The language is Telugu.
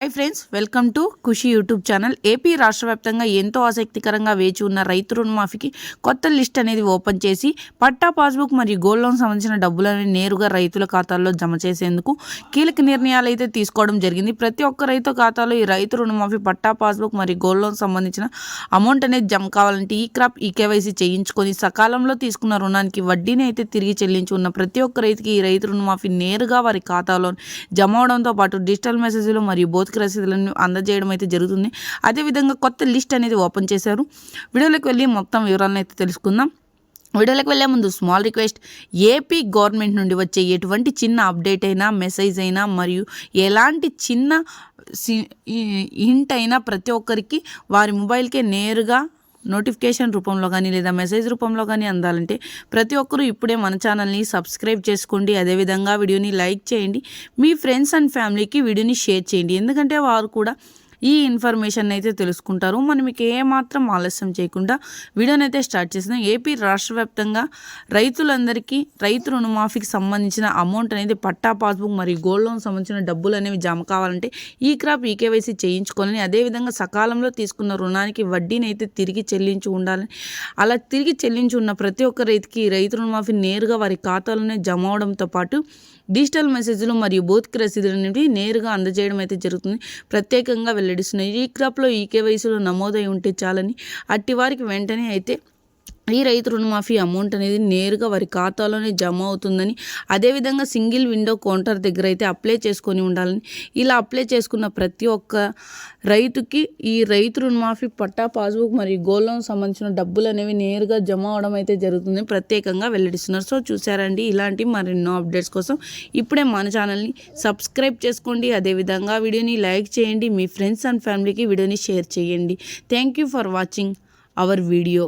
Hi friends, welcome to Khushi YouTube channel. AP రాష్ట్ర వ్యాప్తంగా ఎంతో ఆసక్తికరంగా వేచి ఉన్న రైతు రుణమాఫీకి కొత్త లిస్ట్ అనేది ఓపెన్ చేసి పట్టా పాస్బుక్ మరియు గోల్డ్ లోన్ సంబంధించిన డబ్బులను నేరుగా రైతుల ఖాతాల్లో జమ చేసేందుకు కీలక నిర్ణయాలు అయితే తీసుకోవడం జరిగింది. ప్రతి ఒక్క రైతు ఖాతాలో ఈ రైతు రుణమాఫీ పట్టా పాస్బుక్ మరియు గోల్డ్ లోన్ సంబంధించిన అమౌంట్ అనేది జమ కావాలంటే ఈ క్రాప్ ఈకేవైసీ చేయించుకొని సకాలంలో తీసుకున్న రుణానికి వడ్డీని అయితే తిరిగి చెల్లించి ఉన్న ప్రతి ఒక్క రైతుకి ఈ రైతు రుణమాఫీ నేరుగా వారి ఖాతాలో జమ అవడంతో పాటు డిజిటల్ మెసేజ్లు మరియు భౌతిక రసీదులను అందజేయడం అయితే జరుగుతుంది. అదేవిధంగా కొత్త లిస్ట్ అనేది ఓపెన్ చేశారు. వీడియోలోకి వెళ్ళి మొత్తం వివరాలను అయితే తెలుసుకుందాం. వీడియోలోకి వెళ్ళే ముందు స్మాల్ రిక్వెస్ట్, ఏపీ గవర్నమెంట్ నుండి వచ్చే ఎటువంటి చిన్న అప్డేట్ అయినా, మెసేజ్ అయినా మరియు ఎలాంటి చిన్న హింట్ అయినా ప్రతి ఒక్కరికి వారి మొబైల్కే నేరుగా నోటిఫికేషన్ రూపంలో కానీ లేదా మెసేజ్ రూపంలో కానీ అందాలంటే ప్రతి ఒక్కరూ ఇప్పుడే మన ఛానల్ని సబ్స్క్రైబ్ చేసుకోండి. అదేవిధంగా వీడియోని లైక్ చేయండి. మీ ఫ్రెండ్స్ అండ్ ఫ్యామిలీకి వీడియోని షేర్ చేయండి. ఎందుకంటే వారు కూడా ఈ ఇన్ఫర్మేషన్ అయితే తెలుసుకుంటారు. మనం మీకు ఏమాత్రం ఆలస్యం చేయకుండా వీడియోని అయితే స్టార్ట్ చేస్తున్నాం. ఏపీ రాష్ట్ర వ్యాప్తంగా రైతులందరికీ రైతు రుణమాఫీకి సంబంధించిన అమౌంట్ అనేది పట్టా పాస్బుక్ మరియు గోల్డ్ లోన్ సంబంధించిన డబ్బులు అనేవి జమ కావాలంటే ఈ క్రాప్ ఈకేవైసీ చేయించుకోవాలని, అదేవిధంగా సకాలంలో తీసుకున్న రుణానికి వడ్డీని అయితే తిరిగి చెల్లించి ఉండాలని, అలా తిరిగి చెల్లించి ఉన్న ప్రతి ఒక్క రైతుకి రైతు రుణమాఫీ నేరుగా వారి ఖాతాలోనే జమ అవడంతో పాటు డిజిటల్ మెసేజ్లు మరియు భౌతిక రసీదుల నుండి నేరుగా అందజేయడం అయితే జరుగుతుంది. ప్రత్యేకంగా వెల్లడిస్తున్నాయి. ఈ క్రాప్లో ఈకేవైసీలో నమోదై ఉంటే చాలని, అట్టి వారికి వెంటనే అయితే ఈ రైతు రుణమాఫీ అమౌంట్ అనేది నేరుగా వారి ఖాతాలోనే జమ అవుతుందని, అదేవిధంగా సింగిల్ విండో కౌంటర్ దగ్గర అయితే అప్లై చేసుకొని ఉండాలని, ఇలా అప్లై చేసుకున్న ప్రతి ఒక్క రైతుకి ఈ రైతు రుణమాఫీ పట్టా పాస్బుక్ మరియు గోల్డ్ లోన్ సంబంధించిన డబ్బులు అనేవి నేరుగా జమ అవడం అయితే జరుగుతుంది ప్రత్యేకంగా వెల్లడిస్తున్నారు. సో చూసారండి, ఇలాంటి మరెన్నో అప్డేట్స్ కోసం ఇప్పుడే మన ఛానల్ని సబ్స్క్రైబ్ చేసుకోండి. అదేవిధంగా వీడియోని లైక్ చేయండి. మీ ఫ్రెండ్స్ అండ్ ఫ్యామిలీకి వీడియోని షేర్ చేయండి. Thank you for watching our video.